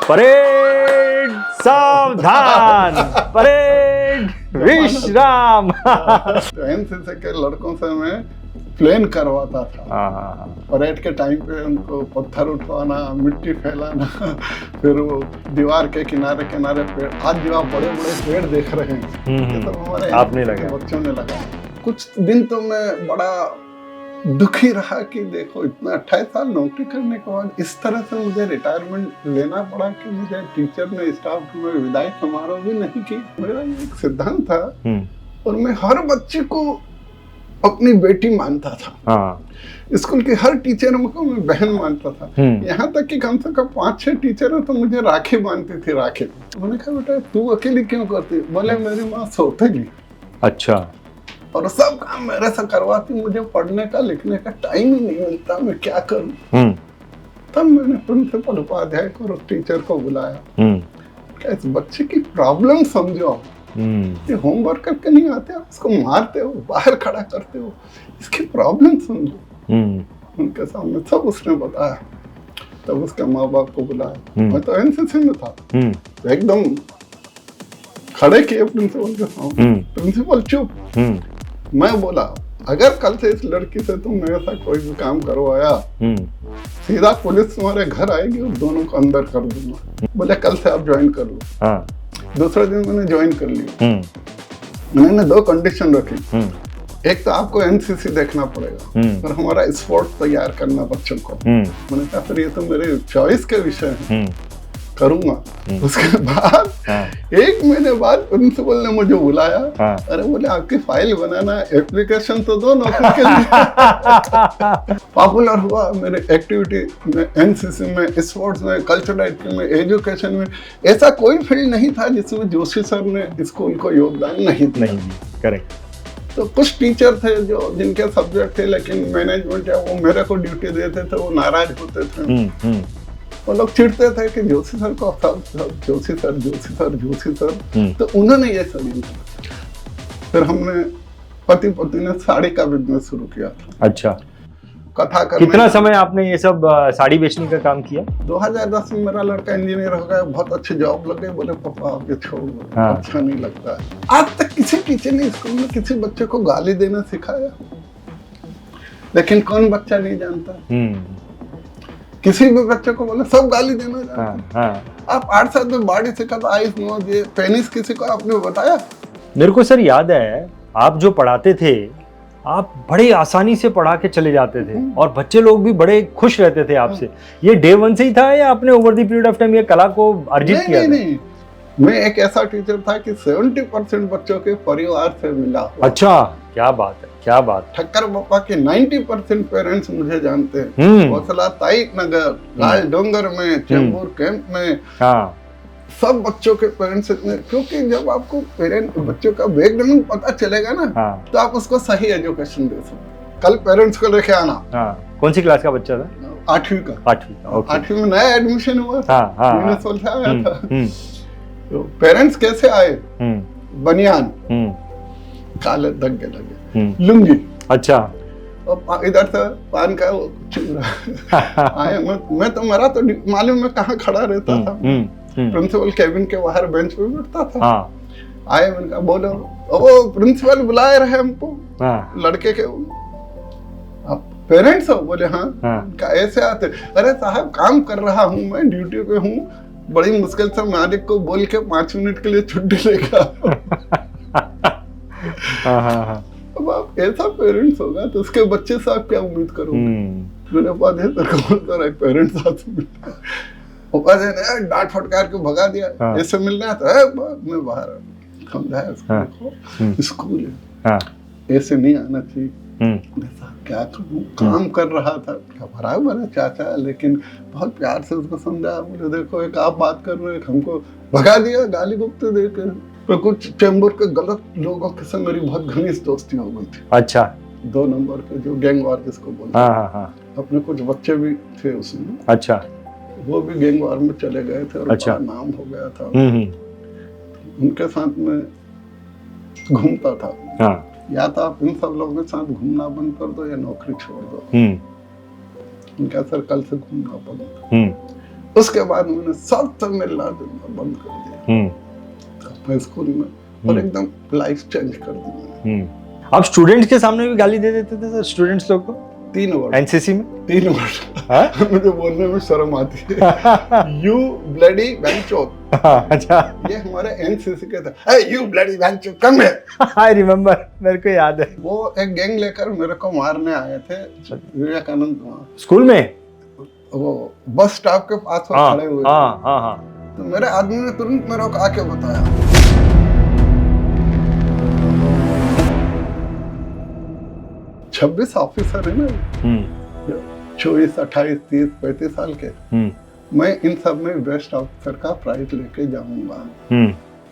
Parade सावधान, parade विश्राम। NCC के लड़कों से मैं प्लेन करवाता था। परेड के टाइम पे उनको पत्थर उठवाना, मिट्टी फैलाना, फिर वो दीवार के किनारे किनारे पेड़, आज जो आप बड़े बड़े पेड़ देख रहे हैं ये सब हमारे आपने लगा, बच्चों ने लगा। कुछ दिन तो मैं बड़ा दुखी रहा कि देखो इतना 28 साल नौकरी करने के बाद इस तरह से मुझे रिटायरमेंट लेना पड़ा कि मुझे टीचर ने स्टाफ में विदाई समारोह भी नहीं की। मेरा एक सिद्धांत था और मैं हर बच्चे को अपनी बेटी मानता था। स्कूल की हर टीचर को मैं बहन मानता था। यहाँ तक कि कम से कम 5-6 टीचर तो मुझे राखी बांधती थी। राखी उन्होंने कहा बेटा तू अकेली क्यों करती? बोले मेरी माँ सोतेगी। अच्छा। और सब काम मेरे से करवाती, मुझे पढ़ने का लिखने का टाइम ही नहीं मिलता, मैं क्या करूं? तब मैंने प्रिंसिपल उपाध्याय को और टीचर को बुलाया। क्या इस बच्चे की प्रॉब्लम समझो। ये होमवर्क करके नहीं आते, आप इसको मारते हो, बाहर खड़ा करते हो, इसकी प्रॉब्लम समझो। उनके सामने सब उसने बताया। तब उसके माँ बाप को बुलाया। मैं तो एनसीसी में था, एकदम खड़े किए प्रिंसिपल के सामने। प्रिंसिपल चुप। मैं बोला अगर कल से इस लड़की से तुम मेरे साथ कोई भी काम करवाया, सीधा पुलिस तुम्हारे घर आएगी और दोनों को अंदर कर दूंगा। बोले कल से आप ज्वाइन कर लो। दूसरे दिन मैंने ज्वाइन कर लिया। मैंने 2 कंडीशन रखी। एक तो आपको एनसीसी देखना पड़ेगा और हमारा स्पोर्ट तैयार करना बच्चों को। मैंने कहा फिर ये तो मेरे चॉइस के विषय है, करूंगा। उसके बाद 1 महीने बाद प्रिंसिपल ने मुझे बुलाया। अरे बोले आपकी फाइल बनाना, एप्लीकेशन तो दो नौकरी के लिए। पॉपुलर हुआ मेरे एक्टिविटी में, एनसीसी में, स्पोर्ट्स में, कल्चरल एक्टिविटी में, एजुकेशन में। ऐसा कोई फील्ड नहीं था जिसमें जोशी सर ने स्कूल को योगदान नहीं दिया। करेक्ट। तो कुछ टीचर थे जो जिनके सब्जेक्ट थे, लेकिन मैनेजमेंट है वो मेरे को ड्यूटी देते थे, वो नाराज होते थे। वो लोग चिढ़ते थे कि जोशी सर को जोशी सर। तो उन्होंने ये सब फिर हमने पति पत्नी ने साड़ी का बिजनेस शुरू किया था। अच्छा। कथा करने। कितना समय आपने ये सब साड़ी बेचने का काम किया? 2010 में मेरा लड़का इंजीनियर हो गया, बहुत अच्छी जॉब लग गई। बोले पापा आप ये छोड़ दो, अच्छा नहीं लगता है। आज तक किसी टीचर ने स्कूल में किसी बच्चे को गाली देना सिखाया? लेकिन कौन बच्चा नहीं जानता? किसी भी बच्चे को बोले सब गाली देना जानते। आप 8 साल में बॉडी से कहा आइस नो ये पेनिस किसी को आपने बताया? मेरे को सर याद है आप जो पढ़ाते थे, आप बड़े आसानी से पढ़ा के चले जाते थे और बच्चे लोग भी बड़े खुश रहते थे आपसे। ये डे 1 से ही था या आपने over the period of time ये कला को अर्जित किया? नहीं, मैं एक ऐसा टीचर था कि 70% बच्चों के परिवार से मिला। अच्छा, क्या बात है, क्या बात। ठक्कर बापा के 90% पेरेंट्स मुझे जानते हैं। हौसला ताइक नगर, लाल डोंगर में, चेंबूर कैंप में, सब बच्चों के पेरेंट्स इतने, क्योंकि जब आपको बच्चों का बैकग्राउंड पता चलेगा ना, तो आप उसको सही एजुकेशन दे सकते। कल पेरेंट्स को लेके आना। कौन सी क्लास का बच्चा था? 8वीं का। 8वीं में नया एडमिशन हुआ था, यूनिवर्सल से आया था। तो पेरेंट्स कैसे आए? बनियान, काले धब्बे लगे, लुंगी। अच्छा। और इधर से पान का आए। मैं तो मेरा तो मालूम में कहाँ खड़ा रहता था। प्रिंसिपल केबिन के बाहर बेंच पे बैठता था। आए, मैंने कहा बोलो। ओ प्रिंसिपल बुलाए रहे हमको, लड़के के। आप पेरेंट्स हो? बोले हाँ। ऐसे आते? अरे साहब काम कर रहा हूँ मैं, ड्यूटी पे हूँ, बड़ी मुश्किल से मालिक को बोल के 5 मिनट के लिए छुट्टी लेगा। अब आप ऐसा पेरेंट्स होगा तो उसके बच्चे से आप क्या उम्मीद करोगे? मेरे पास पेरेंट्स उपाध्याय ने डांट फटकार के भगा दिया। ऐसे मिलना है तो मैं बाहर समझाया, स्कूल है, ऐसे नहीं आना चाहिए। क्या करूं, काम कर रहा था, बराबर है चाचा, लेकिन बहुत प्यार से उसको समझाया। बोले देखो एक आप बात कर रहे हैं, हमको भगा दिया गाली गुप्त देकर। तो कुछ चेंबूर के गलत लोगों के साथ मेरी बहुत घनिष्ठ दोस्ती हो गई थी। अच्छा। 2 नंबर के जो गैंग वार जिसको बोलते हैं। अपने कुछ बच्चे भी थे उसमें। अच्छा। वो भी गैंग वार में चले गए थे और अच्छा नाम हो गया था। उनके साथ में घूमता था। या तो आप इन सब लोगों के साथ घूमना बंद कर दो या नौकरी छोड़ दो। उनका सर्कल से घूमना बंद। उसके बाद मैंने सबसे मिलना जुलना बंद कर दिया अपने स्कूल में और एकदम लाइफ चेंज कर दी। आप स्टूडेंट्स के सामने भी गाली दे देते थे सर, स्टूडेंट्स लोग को? 3 वर्ड एनसीसी में 3 वर्ड मुझे बोलने में शर्म आती है। यू ब्लडी बैंचोद। अच्छा, ये हमारे एनसीसी के थे। हे यू ब्लडी बैंचोद कम हियर। आई रिमेम्बर, मेरे को याद है। वो एक गैंग लेकर मेरे को मारने आए थे विवेकानंद वहाँ स्कूल में, वो बस स्टॉप के पास वो खड़े हुए थे। हाँ। तो मेरे आदमी ने तुरंत मेरे को आके बताया। 26 ऑफिसर है ना, 24, 28, 30, 35 साल के। मैं इन सब में बेस्ट ऑफिसर का प्राइज लेके जाऊंगा।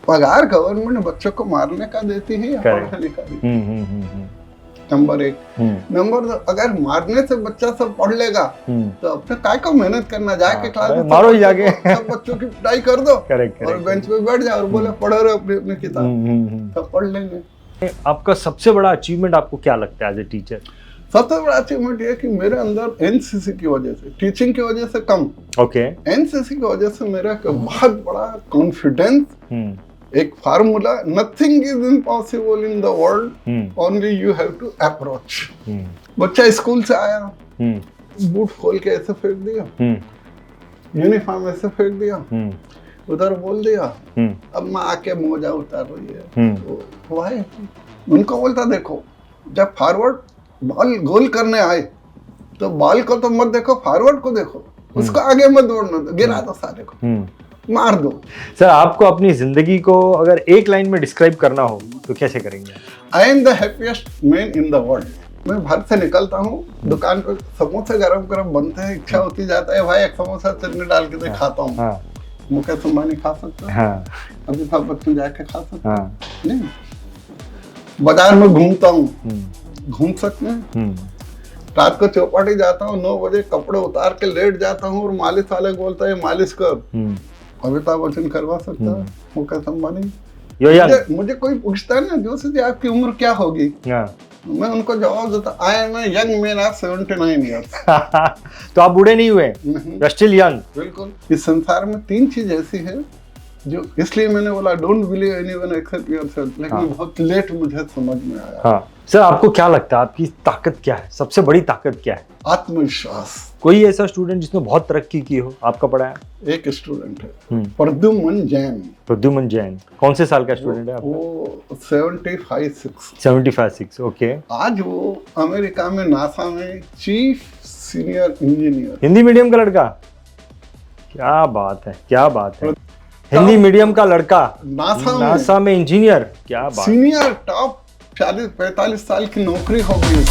पगार गवर्नमेंट बच्चों को मारने का देती है या पढ़ाने का देती है? नंबर 1। नंबर 2, अगर मारने से बच्चा सब पढ़ लेगा तो अपने काय को मेहनत करना, जाके क्लास में मारो ही जाके, सब बच्चों की पिटाई कर दो और बेंच पे बैठ जाओ और बोले पढ़ो रहे अपनी अपनी किताब, सब पढ़ लेंगे। आपका सबसे बड़ा अचीवमेंट आपको क्या लगता है एज ए टीचर? सबसे बड़ा अचीवमेंट ये कि मेरे अंदर एनसीसी की वजह से, टीचिंग की वजह से कम, एनसीसी की वजह से मेरा बहुत बड़ा कॉन्फिडेंस, एक formula, nothing is impossible in the world, only you have to approach. बच्चा स्कूल से आया, बूट खोल के ऐसे फेंक दिया, यूनिफॉर्म ऐसे फेंक दिया, उधर बोल दिया, अब मैं आके मोजा उतार रही है, तो भाई उनको बोलता देखो, जब फॉरवर्ड बॉल गोल करने आए तो बॉल को तो मत देखो, फॉरवर्ड को देखो, उसको आगे मत दौड़ना दो, गिरा दो सारे को, मार दो। सर, आपको अपनी जिंदगी को अगर एक लाइन में डिस्क्राइब करना हो तो कैसे करेंगे? I am the happiest man in the world. मैं घर से निकलता हूँ, दुकान पे समोसे गरम गरम बनते हैं, इच्छा होती जाता है भाई एक समोसा चटनी डाल के दे, खाता हूँ। मुकेश अंबानी खा सकता है, अमिताभ बच्चन जाके खा सकता है, नहीं। बाजार में घूमता हूँ, घूम सकते हैं। रात को चौपाटी जाता हूँ, 9 बजे कपड़े उतार के लेट जाता हूँ और मालिश वाले बोलता है मालिश कर, अमिताभ बच्चन करवा सकता है, मुकेश अंबानी। मुझे कोई पूछता है ना जोशी जी आपकी उम्र क्या होगी, मैं उनको जवाब देता I am a young man of 79 years. तो आप बूढ़े नहीं हुए, स्टिल यंग। बिल्कुल। इस संसार में 3 चीज ऐसी है जो, इसलिए मैंने बोला don't believe anyone except yourself, लेकिन बहुत लेट मुझे समझ में आया। सर, आपको क्या लगता है आपकी ताकत क्या है, सबसे बड़ी ताकत क्या है? आत्मविश्वास। कोई ऐसा स्टूडेंट जिसने बहुत तरक्की की हो आपका पढ़ाया? एक स्टूडेंट है, प्रद्युमन जैन। प्रद्युमन जैन कौन से साल का स्टूडेंट है आपका? वो 75-6। 75-6, ओके। आज वो अमेरिका में नासा में chief senior engineer. Hindi medium का लड़का, क्या बात है, क्या बात है। हिंदी मीडियम का लड़का नासा में इंजीनियर, क्या बात। सीनियर टॉप 40-45 साल की नौकरी हो गई।